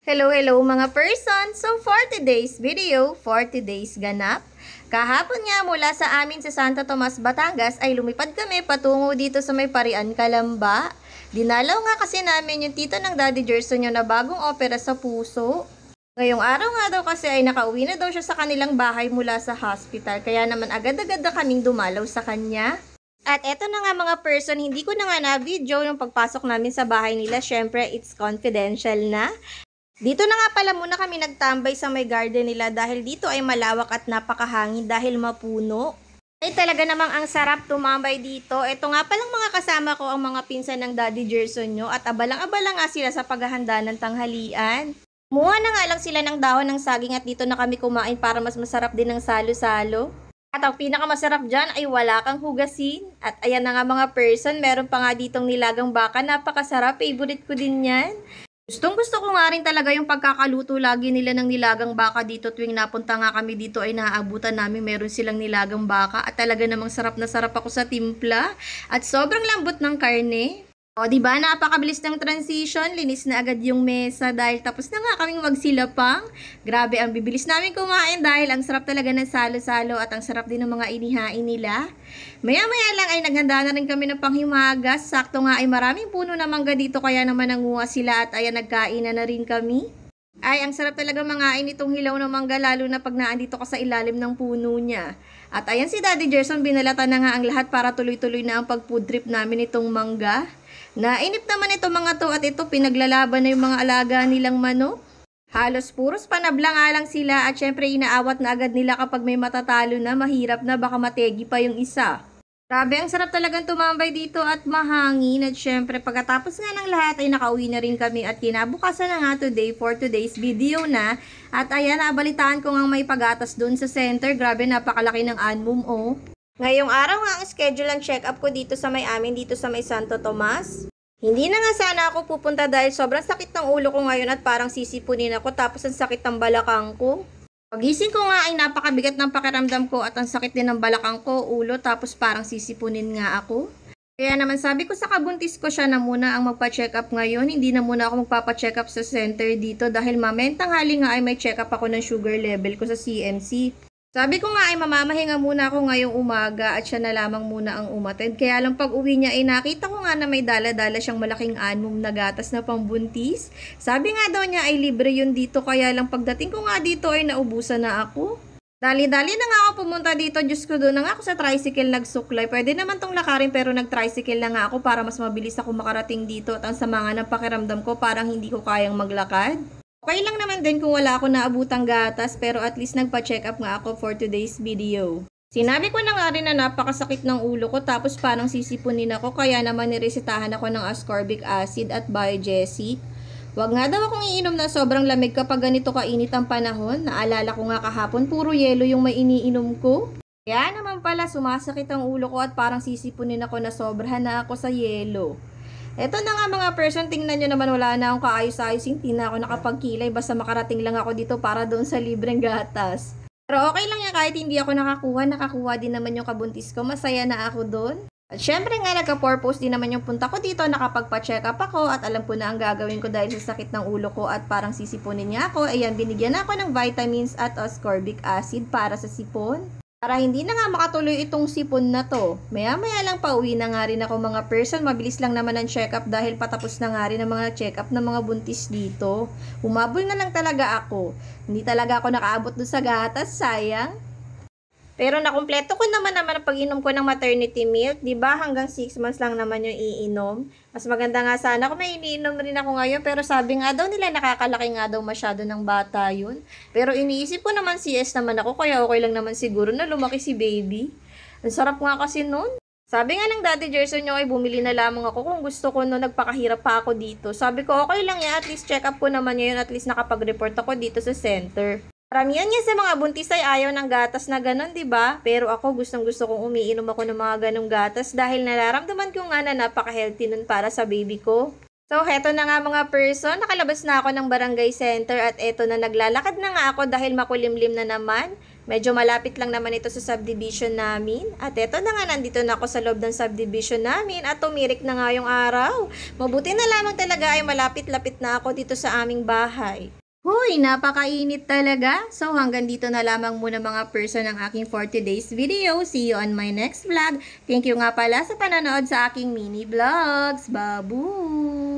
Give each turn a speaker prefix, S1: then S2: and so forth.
S1: Hello mga person! So for today's video, for today's ganap, kahapon nga mula sa amin sa Santo Tomas, Batangas ay lumipad kami patungo dito sa may Parian, Calamba. Dinalaw nga kasi namin yung tito ng Daddy Gerson yung na bagong opera sa puso. Ngayong araw nga daw kasi ay nakauwi na daw siya sa kanilang bahay mula sa hospital, kaya naman agad-agad na kaming dumalaw sa kanya. At eto na nga mga person, hindi ko na nga na-video yung pagpasok namin sa bahay nila. Syempre, it's confidential na. Dito na nga pala muna kami nagtambay sa may garden nila dahil dito ay malawak at napakahangin dahil mapuno. Ay talaga namang ang sarap tumambay dito. Ito nga palang mga kasama ko ang mga pinsan ng Daddy Gerson nyo at abalang-abala nga sila sa paghahanda ng tanghalian. Kumuha na nga lang sila ng dahon ng saging at dito na kami kumain para mas masarap din ng salo-salo. At ang pinakamasarap dyan ay wala kang hugasin. At ayan na nga mga person, meron pa nga ditong nilagang baka. Napakasarap, favorite ko din yan. Gustong-gusto ko nga rin talaga yung pagkakaluto lagi nila ng nilagang baka dito. Tuwing napunta nga kami dito ay naaabutan namin meron silang nilagang baka. At talaga namang sarap na sarap ako sa timpla. At sobrang lambot ng karne. O diba, napakabilis ng transition. Linis na agad yung mesa dahil tapos na nga kaming magsilapang. Grabe, ang bibilis namin kumain dahil ang sarap talaga ng salo-salo at ang sarap din ng mga inihain nila. Maya-maya lang ay naghanda na rin kami ng panghimagas. Sakto nga ay maraming puno na mangga dito kaya naman nanguha sila at ayan nagkain na rin kami. Ay, ang sarap talaga mangain itong hilaw ng mangga lalo na pag naandito ka sa ilalim ng puno niya. At ayan si Daddy Gerson, binalatan na nga ang lahat para tuloy-tuloy na ang pag-food trip namin itong mangga. Nainip naman ito mga to at ito pinaglalaban na yung mga alaga nilang manok. Halos puros panabla nga lang sila at syempre inaawat na agad nila kapag may matatalo na, mahirap na baka mategi pa yung isa. Grabe, ang sarap talagang tumambay dito at mahangin at syempre pagkatapos nga ng lahat ay nakauwi na rin kami at kinabukasan na nga today for today's video na. At ayan, nabalitaan ko nga may pagatas doon sa center. Grabe, napakalaki ng anmum oh. Ngayong araw nga ang schedule ang check-up ko dito sa may amin, dito sa may Santo Tomas. Hindi na nga sana ako pupunta dahil sobrang sakit ng ulo ko ngayon at parang sisipunin ako tapos ang sakit ng balakang ko. Pagising ko nga ay napakabigat ng pakiramdam ko at ang sakit din ng balakang ko, ulo, tapos parang sisipunin nga ako. Kaya naman sabi ko sa kabuntis ko siya na muna ang magpa-check up ngayon, hindi na muna ako magpapa-check up sa center dito dahil mamayang tanghali nga ay may check up ako ng sugar level ko sa CMC. Sabi ko nga ay mamamahinga muna ako ngayong umaga at siya na lamang muna ang umatid. Kaya lang pag uwi niya ay nakita ko nga na may dala-dala siyang malaking anum na gatas na pambuntis. Sabi nga daw niya ay libre yun dito kaya lang pagdating ko nga dito ay naubusan na ako. Dali-dali na nga ako pumunta dito. Diyos ko, doon na nga ako sa tricycle nagsuklay. Pwede naman tong lakarin pero nag-tricycle na nga ako para mas mabilis ako makarating dito. At ang sama nga ng pakiramdam ko parang hindi ko kayang maglakad. Okay lang naman din kung wala ako naabutang gatas pero at least nagpa-check up nga ako for today's video. Sinabi ko na nga rin na napakasakit ng ulo ko tapos parang sisipunin ako kaya naman niresetahan ako ng ascorbic acid at biogesic. Wag nga daw akong iinom ng sobrang lamig kapag ganito kainit ang panahon. Naalala ko nga kahapon puro yelo yung may iniinom ko. Kaya naman pala sumasakit ang ulo ko at parang sisipunin ako na sobrahan na ako sa yelo. Eto na nga mga person, tingnan nyo naman wala na akong kaayos-ayos, hindi na ako nakapagkilay, basta makarating lang ako dito para doon sa libreng gatas. Pero okay lang yan kahit hindi ako nakakuha din naman yung kabuntis ko, masaya na ako doon. At syempre nga nagka-purpose din naman yung punta ko dito, nakapagpa-check up ako at alam ko na ang gagawin ko dahil sa sakit ng ulo ko at parang sisipunin niya ako. Ayan, binigyan ako ng vitamins at ascorbic acid para sa sipon. Para hindi na nga makatuloy itong sipon na to. Maya-maya lang pauwi na nga rin ako mga person. Mabilis lang naman ang check-up dahil patapos na nga rin ang mga check-up ng mga buntis dito. Humabol na lang talaga ako. Hindi talaga ako nakaabot doon sa gatas, sayang. Pero nakumpleto ko naman ang pag-inom ko ng maternity milk. Diba hanggang 6 months lang naman yung iinom. Mas maganda nga sana kung may iniinom rin ako ngayon. Pero sabi nga daw nila nakakalaki nga daw masyado ng bata yun. Pero iniisip ko naman CS naman ako. Kaya okay lang naman siguro na lumaki si baby. Ang sarap nga kasi nun. Sabi nga ng Daddy Gerson nyo ay bumili na lamang ako kung gusto ko no nagpakahirap pa ako dito. Sabi ko okay lang yan. At least check up ko naman ngayon. At least nakapag-report ako dito sa center. Karamihan niya sa mga buntis ay ayaw ng gatas na ganun, diba? Pero ako gustong-gusto kong umiinom ako ng mga ganung gatas dahil nararamdaman ko nga na napaka-healthy nun para sa baby ko. So, heto na nga mga person, nakalabas na ako ng barangay center at eto na naglalakad na nga ako dahil makulimlim na naman. Medyo malapit lang naman ito sa subdivision namin. At eto na nga, nandito na ako sa loob ng subdivision namin at tumirik na nga yung araw. Mabuti na lamang talaga ay malapit-lapit na ako dito sa aming bahay. Hoy, napakainit talaga. So hanggang dito na lamang muna mga person ng aking 40 days video. See you on my next vlog. Thank you nga pala sa panonood sa aking mini vlogs. Babu!